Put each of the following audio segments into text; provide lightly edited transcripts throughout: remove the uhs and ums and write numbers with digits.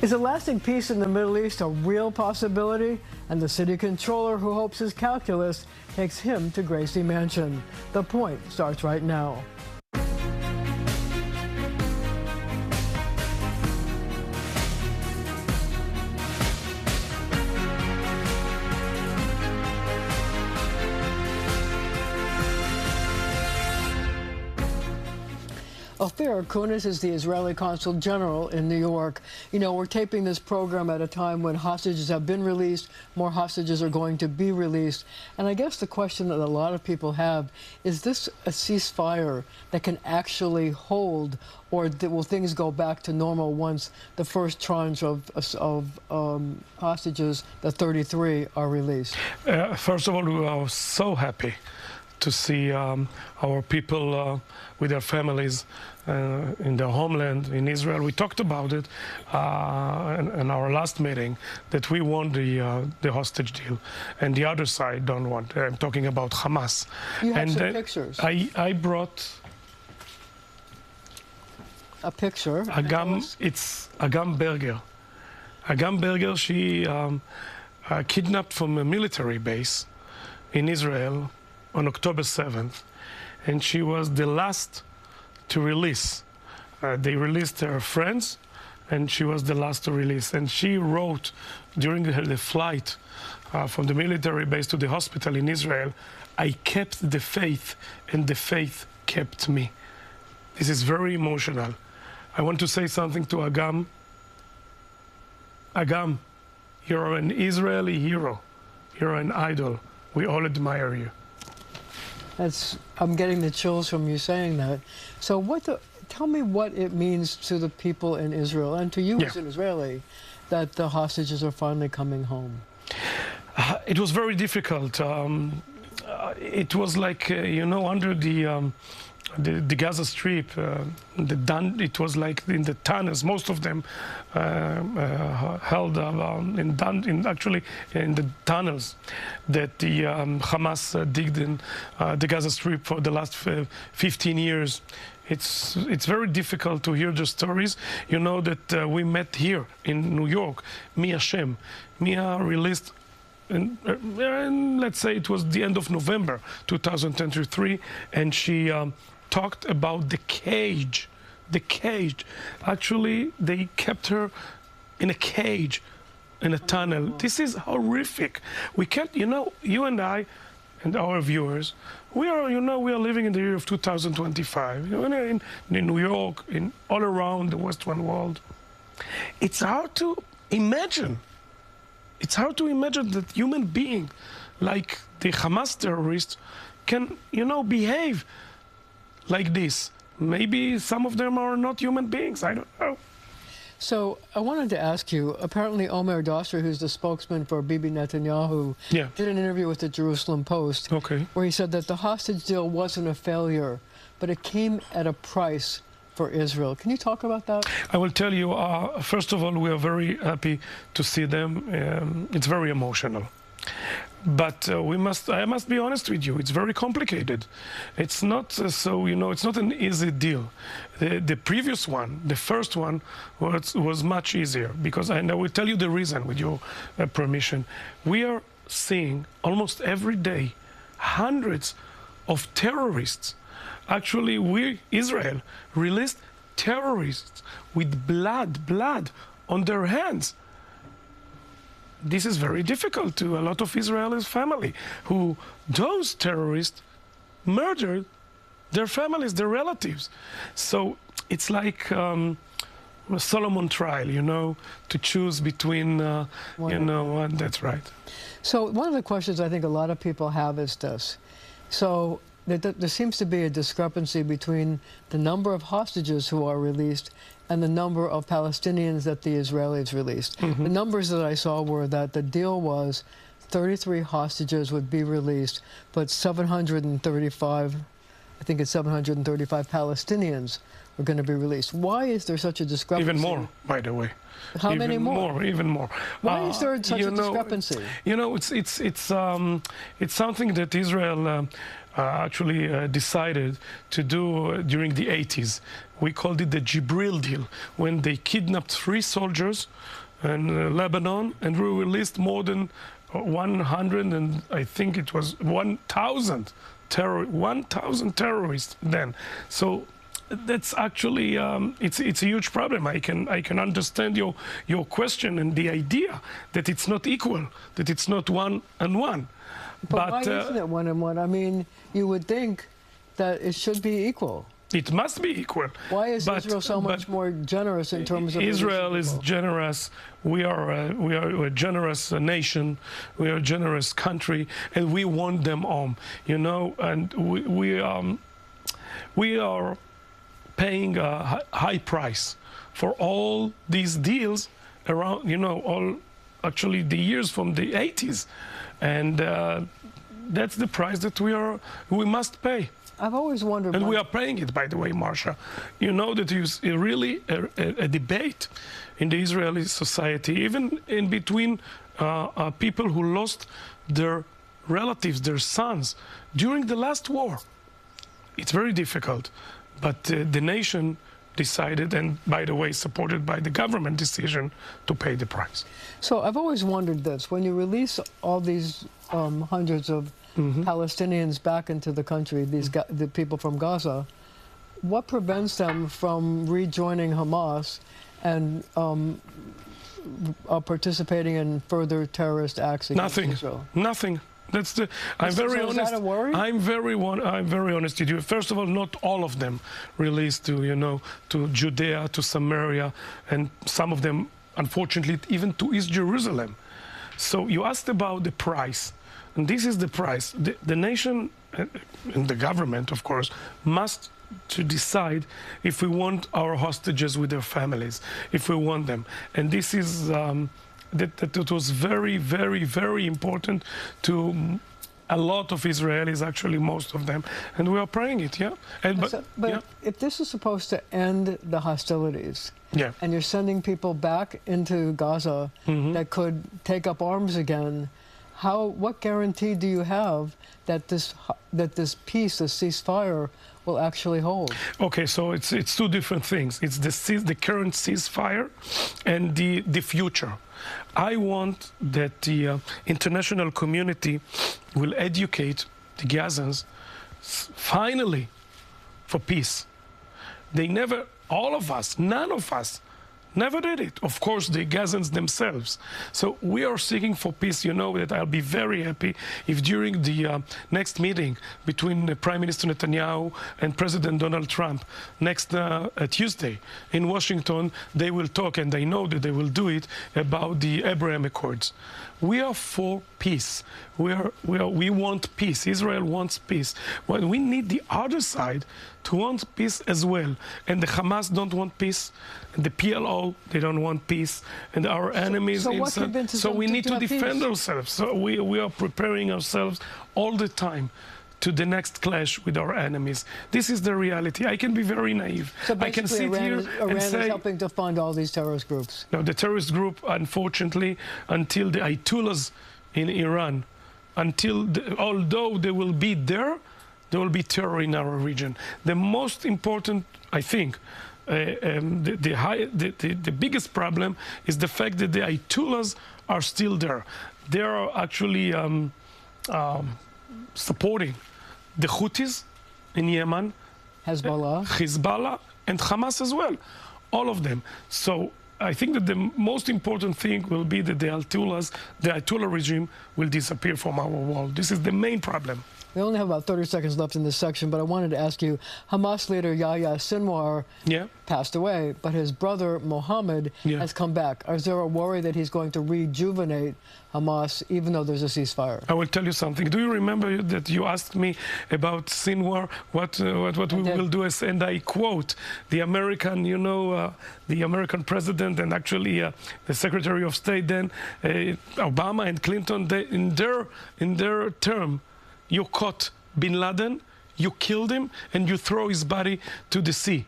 Is a lasting peace in the Middle East a real possibility? And the city controller who hopes his calculus takes him to Gracie Mansion. The Point starts right now. Ofir Akunis is the Israeli Consul General in New York. You know, we're taping this program at a time when hostages have been released, more hostages are going to be released. And I guess the question that a lot of people have, is this a ceasefire that can actually hold, or will things go back to normal once the first tranche of hostages, the 33, are released? First of all, we are so happy to see our people with their families in their homeland in Israel. We talked about it in our last meeting, that we want the hostage deal, and the other side don't want. I'm talking about Hamas. You have some pictures. I brought a picture. It's Agam Berger. Agam Berger, she kidnapped from a military base in Israel on October 7th, and she was the last to release. They released her friends, and she was the last to release. And she wrote during the flight from the military base to the hospital in Israel, "I kept the faith, and the faith kept me." This is very emotional. I want to say something to Agam. Agam, you're an Israeli hero. You're an idol. We all admire you. I'm getting the chills from you saying that. So tell me what it means to the people in Israel and to you as an Israeli that the hostages are finally coming home. It was very difficult. It was like, you know, under the Gaza Strip, it was like in the tunnels, most of them held actually in the tunnels that the Hamas digged in the Gaza Strip for the last 15 years. It's very difficult to hear the stories. You know that we met here in New York. Mia Shem. Mia released, and let's say it was the end of November 2023, and she talked about the cage. The cage. Actually, they kept her in a cage, in a tunnel. This is horrific. We can't, you know, you and I and our viewers, we are living in the year of 2025. You know, in New York, all around the Western world. It's hard to imagine. It's hard to imagine that human being like the Hamas terrorists can, you know, behave like this. Maybe some of them are not human beings. I don't know. So I wanted to ask you, apparently Omer Dosser, who's the spokesman for Bibi Netanyahu, did an interview with the Jerusalem Post where he said that the hostage deal wasn't a failure, but it came at a price for Israel. Can you talk about that? I will tell you, first of all, we are very happy to see them. It's very emotional. But I must be honest with you, it's very complicated. It's not so, you know, it's not an easy deal. The previous one, the first one, was much easier, because, and I will tell you the reason with your permission. We are seeing almost every day hundreds of terrorists. Actually, Israel released terrorists with blood on their hands. This is very difficult to a lot of Israelis' family, who those terrorists murdered their families, their relatives. So it's like a Solomon trial, you know, to choose between, you know, that's right. So one of the questions I think a lot of people have is this. So there seems to be a discrepancy between the number of hostages who are released and the number of Palestinians that the Israelis released. The numbers that I saw were that the deal was 33 hostages would be released, but 735, I think it's 735 Palestinians were going to be released. Why is there such a discrepancy? Even more, by the way. How many more? Even more. Why is there such a discrepancy? You know, it's something that Israel decided to do during the 80s. We called it the Jibril deal, when they kidnapped 3 soldiers in Lebanon and we released more than 100, and I think it was 1,000 terrorists then. So that's actually it's a huge problem. I can understand your question and the idea that it's not equal, that it's not 1 and 1. But why isn't it 1 and 1? I mean, you would think that it should be equal. It must be equal. Why is Israel so much more generous in terms of... Israel is generous. We are a generous nation. We are a generous country, and we want them home. You know, and we are paying a high price for all these deals around. You know, all actually the years from the 80s, and that's the price that we must pay. I've always wondered... And we are paying it, by the way, Marcia. You know that there's really a debate in the Israeli society, even in between people who lost their relatives, their sons, during the last war. It's very difficult. But the nation decided, and by the way, supported by the government decision, to pay the price. So I've always wondered this. When you release all these hundreds of Palestinians back into the country, the people from Gaza, what prevents them from rejoining Hamas and participating in further terrorist acts against Israel? Nothing. That's the. I'm very honest. Is that a worry? I'm very honest with you. First of all, not all of them released to Judea, to Samaria, and some of them, unfortunately, even to East Jerusalem. So you asked about the price. And this is the price. The nation and the government, of course, must to decide if we want our hostages with their families, if we want them. And this is that it was very, very, very important to a lot of Israelis, actually most of them, and we are praying it, yeah. But if this is supposed to end the hostilities, and you're sending people back into Gaza that could take up arms again, what guarantee do you have that this peace, this ceasefire, will actually hold? Okay, so it's 2 different things. It's the current ceasefire and the future. I want that the international community will educate the Gazans finally for peace. They never, all of us, none of us, never did it. Of course, the Gazans themselves. So we are seeking for peace. You know that I'll be very happy if during the next meeting between Prime Minister Netanyahu and President Donald Trump next Tuesday in Washington, they will talk, and I know that they will do it, about the Abraham Accords. We are for peace. We want peace. Israel wants peace. Well, we need the other side to want peace as well. And the Hamas don't want peace. And the PLO, they don't want peace. And our enemies... So we need to defend ourselves. So we are preparing ourselves all the time to the next clash with our enemies. This is the reality. I can be very naive. So I can sit here Iran and say... is helping to fund all these terrorist groups. No, the terrorist group, unfortunately, until the Ayatollahs in Iran, although they will be there will be terror in our region. The most important, I think, the biggest problem is the fact that the Ayatollahs are still there. They are actually supporting the Houthis in Yemen, Hezbollah, and Hamas as well, all of them. So I think that the most important thing will be that the Ayatollah regime will disappear from our world. This is the main problem. We only have about 30 seconds left in this section, but I wanted to ask you, Hamas leader Yahya Sinwar passed away, but his brother Mohammed has come back. Is there a worry that he's going to rejuvenate Hamas, even though there's a ceasefire? I will tell you something. Do you remember that you asked me about Sinwar, what we will do? And I quote the American, the American president and actually the Secretary of State then, Obama and Clinton, in their term, you caught bin Laden, you killed him, and you throw his body to the sea.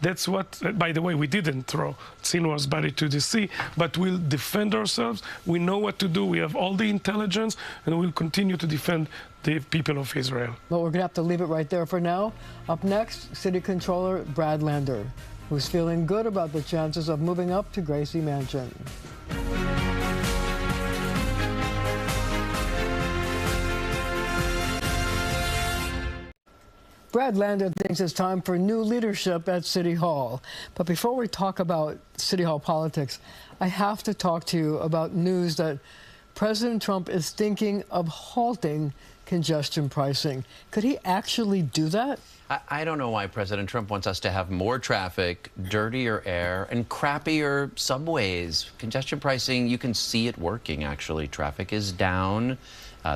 That's what, by the way, we didn't throw Sinwar's body to the sea, but we'll defend ourselves. We know what to do. We have all the intelligence, and we'll continue to defend the people of Israel. Well, we're going to have to leave it right there for now. Up next, City Controller Brad Lander, who's feeling good about the chances of moving up to Gracie Mansion. Brad Lander thinks it's time for new leadership at City Hall. But before we talk about City Hall politics, I have to talk to you about news that President Trump is thinking of halting congestion pricing. Could he actually do that? I don't know why President Trump wants us to have more traffic, dirtier air, and crappier subways. Congestion pricing, you can see it working, actually. Traffic is down.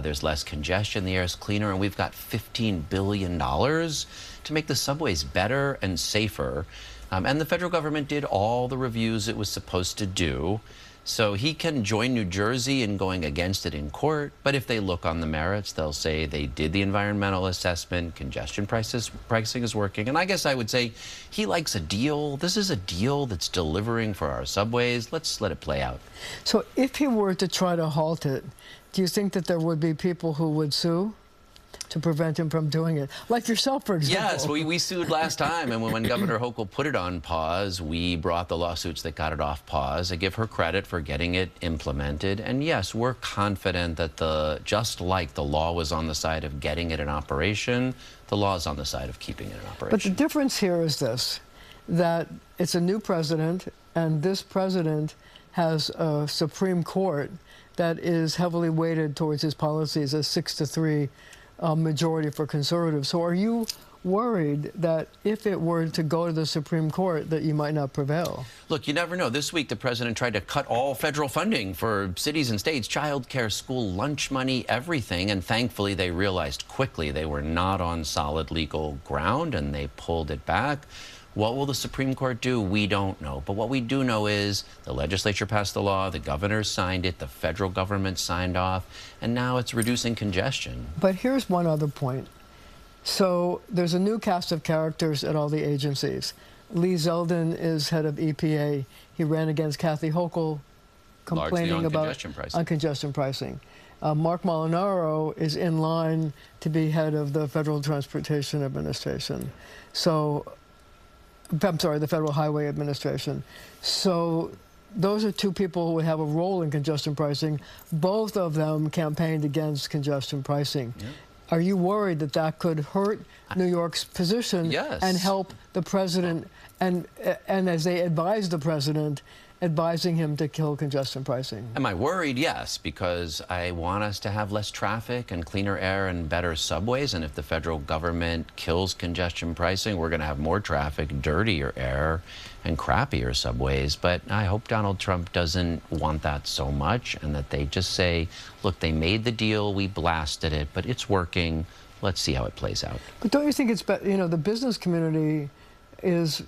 There's less congestion, the air is cleaner, and we've got $15 billion to make the subways better and safer. And the federal government did all the reviews it was supposed to do. So he can join New Jersey in going against it in court, but if they look on the merits, they'll say they did the environmental assessment, congestion pricing is working. And I guess I would say he likes a deal. This is a deal that's delivering for our subways. Let's let it play out. So if he were to try to halt it, do you think that there would be people who would sue to prevent him from doing it? Like yourself, for example. Yes, we sued last time, and when Governor Hochul put it on pause, we brought the lawsuits that got it off pause. I give her credit for getting it implemented. And yes, we're confident that just like the law was on the side of getting it in operation, the law is on the side of keeping it in operation. But the difference here is this, that it's a new president, and this president has a Supreme Court that is heavily weighted towards his policies, a 6-3 majority for conservatives. So are you worried that if it were to go to the Supreme Court that you might not prevail? Look, you never know. This week, the president tried to cut all federal funding for cities and states, child care, school lunch money, everything. And thankfully, they realized quickly they were not on solid legal ground, and they pulled it back. What will the Supreme Court do? We don't know. But what we do know is the legislature passed the law, the governor signed it, the federal government signed off, and now it's reducing congestion. But here's one other point. So there's a new cast of characters at all the agencies. Lee Zeldin is head of EPA. He ran against Kathy Hochul, complaining about congestion pricing. Mark Molinaro is in line to be head of the Federal Transportation Administration. So I'm sorry, the Federal Highway Administration. So those are two people who would have a role in congestion pricing. Both of them campaigned against congestion pricing. Yeah. Are you worried that that could hurt New York's position? Yes. And help the president, and as they advise the president, advising him to kill congestion pricing? Am I worried? Yes, because I want us to have less traffic and cleaner air and better subways. And if the federal government kills congestion pricing, we're going to have more traffic, dirtier air, and crappier subways. But I hope Donald Trump doesn't want that so much, and that they just say, look, they made the deal, we blasted it, but it's working. Let's see how it plays out. But don't you think it's better? You know, the business community is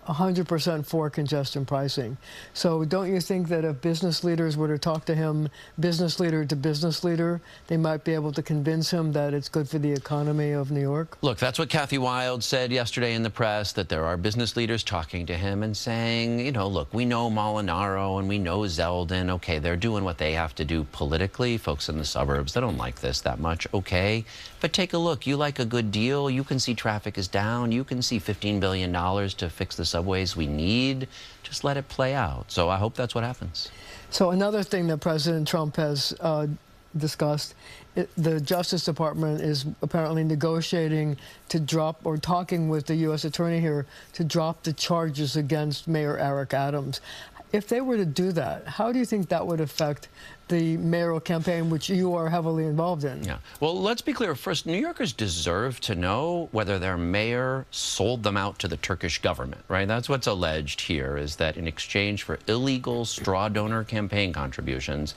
100% for congestion pricing. So don't you think that if business leaders were to talk to him, business leader to business leader, they might be able to convince him that it's good for the economy of New York? Look, that's what Kathy Wild said yesterday in the press, that there are business leaders talking to him and saying, you know, look, we know Molinaro and we know Zeldin. Okay, they're doing what they have to do politically. Folks in the suburbs, they don't like this that much. Okay, but take a look. You like a good deal. You can see traffic is down. You can see $15 billion to fix the subways we need. Just let it play out. So I hope that's what happens. So another thing that President Trump has discussed, the Justice Department is apparently negotiating to drop, or talking with the U.S. Attorney here, to drop the charges against Mayor Eric Adams. If they were to do that, how do you think that would affect the mayoral campaign, which you are heavily involved in? Yeah. Well, let's be clear. First, New Yorkers deserve to know whether their mayor sold them out to the Turkish government, right? That's what's alleged here, is that in exchange for illegal straw donor campaign contributions,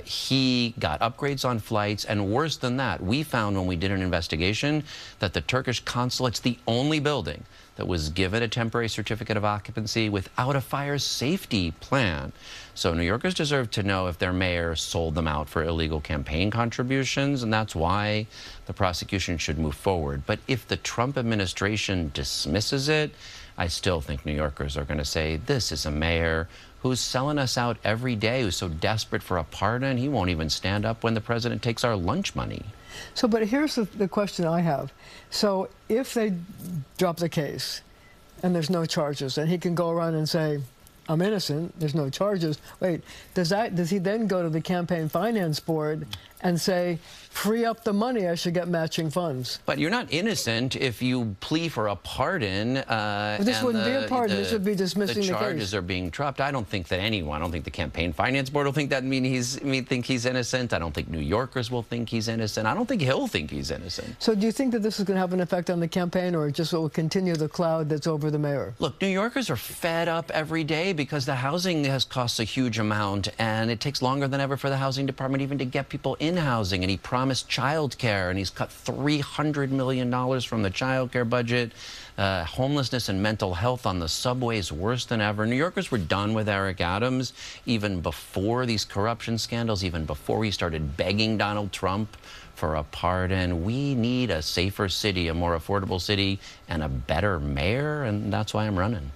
he got upgrades on flights. And worse than that, we found when we did an investigation that the Turkish consulate's the only building that was given a temporary certificate of occupancy without a fire safety plan. So New Yorkers deserve to know if their mayor sold them out for illegal campaign contributions, and that's why the prosecution should move forward. But if the Trump administration dismisses it, I still think New Yorkers are going to say, this is a mayor who's selling us out every day, who's so desperate for a pardon, he won't even stand up when the president takes our lunch money. So, but here's the question I have. So if they drop the case and there's no charges, and he can go around and say, I'm innocent, there's no charges. Wait, does he then go to the Campaign Finance Board and say, free up the money, I should get matching funds? But you're not innocent if you plea for a pardon. This wouldn't be a pardon, this would be dismissing the case. The charges are being dropped. I don't think that anyone, I don't think the Campaign Finance Board will think that think he's innocent. I don't think New Yorkers will think he's innocent. I don't think he'll think he's innocent. So do you think that this is going to have an effect on the campaign, or just will continue the cloud that's over the mayor? Look, New Yorkers are fed up every day because the housing has cost a huge amount, and it takes longer than ever for the housing department even to get people in housing. And he promised child care, and he's cut $300 million from the child care budget. Homelessness and mental health on the subways worse than ever. New Yorkers were done with Eric Adams even before these corruption scandals, even before he started begging Donald Trump for a pardon. We need a safer city, a more affordable city, and a better mayor, and that's why I'm running.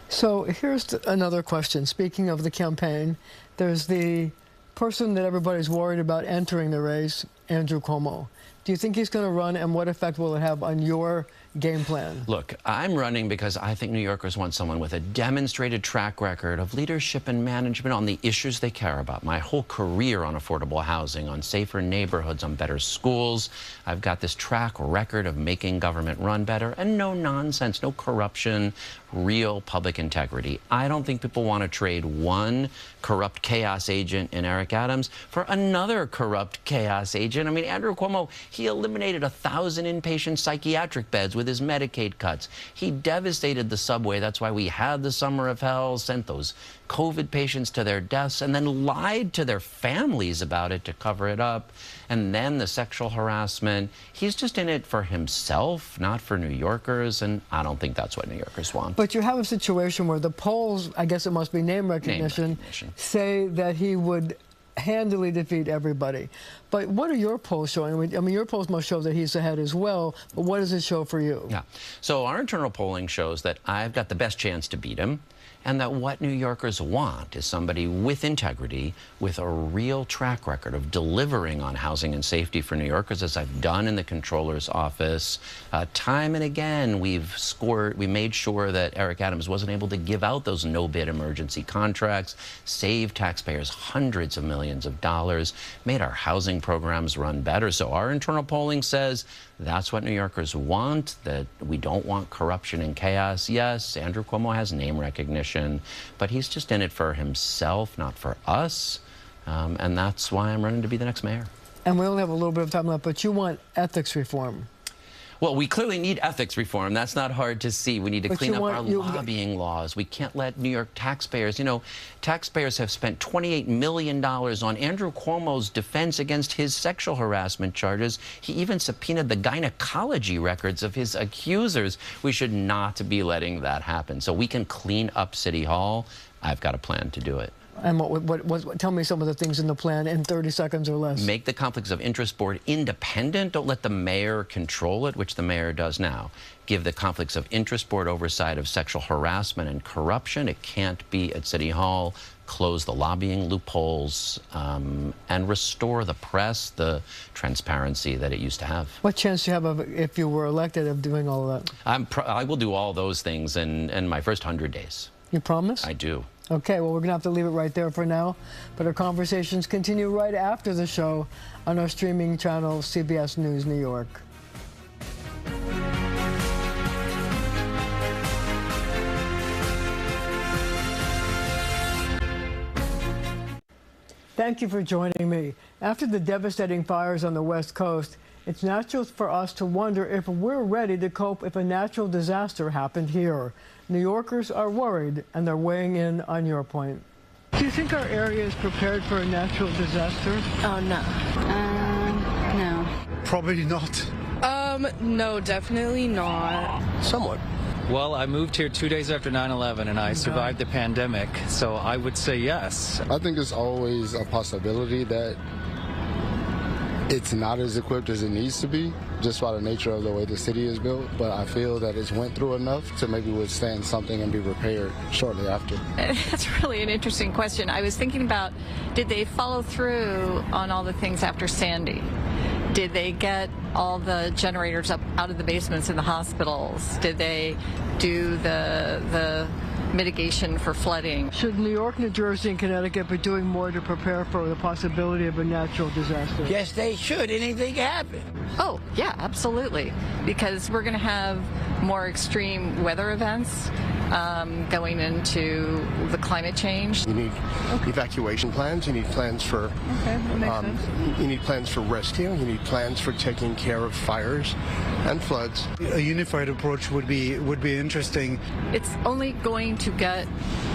So here's another question. Speaking of the campaign, there's the person that everybody's worried about entering the race, Andrew Cuomo. Do you think he's going to run, and what effect will it have on your game plan? Look, I'm running because I think New Yorkers want someone with a demonstrated track record of leadership and management on the issues they care about. My whole career on affordable housing, on safer neighborhoods, on better schools. I've got this track record of making government run better, and no nonsense, no corruption, real public integrity. I don't think people want to trade one corrupt chaos agent in Eric Adams for another corrupt chaos agent. I mean, Andrew Cuomo, he eliminated 1,000 inpatient psychiatric beds with his Medicaid cuts. He devastated the subway. That's why we had the summer of hell, sent those COVID patients to their deaths, and then lied to their families about it to cover it up. And then the sexual harassment. He's just in it for himself, not for New Yorkers, and I don't think that's what New Yorkers want. But you have a situation where the polls, I guess it must be name recognition, say that he would handily defeat everybody. But what are your polls showing? I mean, your polls must show that he's ahead as well, but what does it show for you? Yeah. So our internal polling shows that I've got the best chance to beat him, and that what New Yorkers want is somebody with integrity, with a real track record of delivering on housing and safety for New Yorkers, as I've done in the Comptroller's office. Time and again, we made sure that Eric Adams wasn't able to give out those no-bid emergency contracts, save taxpayers hundreds of millions of dollars, made our housing programs run better. So our internal polling says that's what New Yorkers want, that we don't want corruption and chaos. Yes, Andrew Cuomo has name recognition, but he's just in it for himself, not for us. And that's why I'm running to be the next mayor. And we only have a little bit of time left, but you want ethics reform. Well, we clearly need ethics reform. That's not hard to see. We need to clean up our lobbying laws. We can't let New York taxpayers, you know, taxpayers have spent $28 million on Andrew Cuomo's defense against his sexual harassment charges. He even subpoenaed the gynecology records of his accusers. We should not be letting that happen. So we can clean up City Hall. I've got a plan to do it. And tell me some of the things in the plan in 30 seconds or less. Make the Conflicts of Interest Board independent. Don't let the mayor control it, which the mayor does now. Give the Conflicts of Interest Board oversight of sexual harassment and corruption. It can't be at City Hall. Close the lobbying loopholes and restore the press, the transparency that it used to have. What chance do you have of, if you were elected, of doing all of that? I will do all those things in my first 100 days. You promise? I do. Okay, well, we're going to have to leave it right there for now. But our conversations continue right after the show on our streaming channel, CBS News New York. Thank you for joining me. After the devastating fires on the West Coast, it's natural for us to wonder if we're ready to cope if a natural disaster happened here. New Yorkers are worried, and they're weighing in on your point. Do you think our area is prepared for a natural disaster? Oh, no. No. Probably not. No, definitely not. Somewhat. Well, I moved here 2 days after 9/11, and I survived the pandemic, so I would say yes. I think it's always a possibility that it's not as equipped as it needs to be, just by the nature of the way the city is built, but I feel that it's went through enough to maybe withstand something and be repaired shortly after. That's really an interesting question. I was thinking about, did they follow through on all the things after Sandy? Did they get all the generators up out of the basements in the hospitals? Did they do the mitigation for flooding? Should New York, New Jersey, and Connecticut be doing more to prepare for the possibility of a natural disaster? Yes, they should. Anything can happen. Oh, yeah, absolutely. Because we're going to have more extreme weather events going into the climate change. You need evacuation plans. You need plans for that makes sense. you need plans for rescue. You need plans for taking care of fires and floods. A unified approach would be interesting. It's only going to get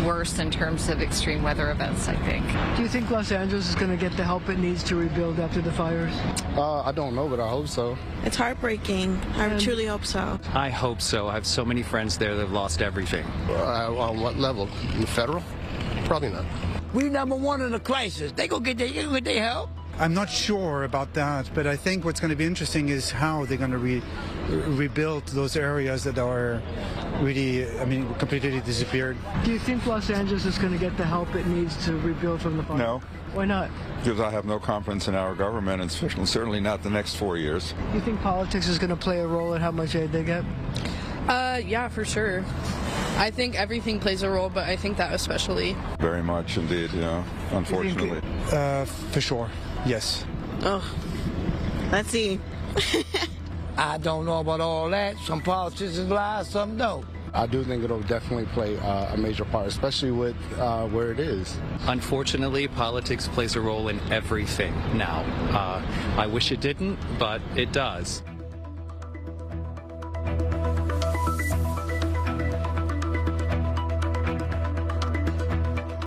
worse in terms of extreme weather events, I think. Do you think Los Angeles is going to get the help it needs to rebuild after the fires? I don't know, but I hope so. It's heartbreaking. I truly hope so. I hope so. I have so many friends there that have lost everything. On what level? The federal? Probably not. We #1 in the crisis. They gonna get their help. I'm not sure about that, but I think what's going to be interesting is how they're going to rebuild those areas that are really, completely disappeared. Do you think Los Angeles is going to get the help it needs to rebuild from the fires? No. Why not? Because I have no confidence in our government, and certainly not the next 4 years. Do you think politics is going to play a role in how much aid they get? Yeah, for sure. I think everything plays a role, but I think that especially. Very much indeed, unfortunately. For sure, yes. Oh, let's see. I don't know about all that. Some politicians lie, some don't. I do think it'll definitely play a major part, especially with where it is. Unfortunately, politics plays a role in everything now. I wish it didn't, but it does.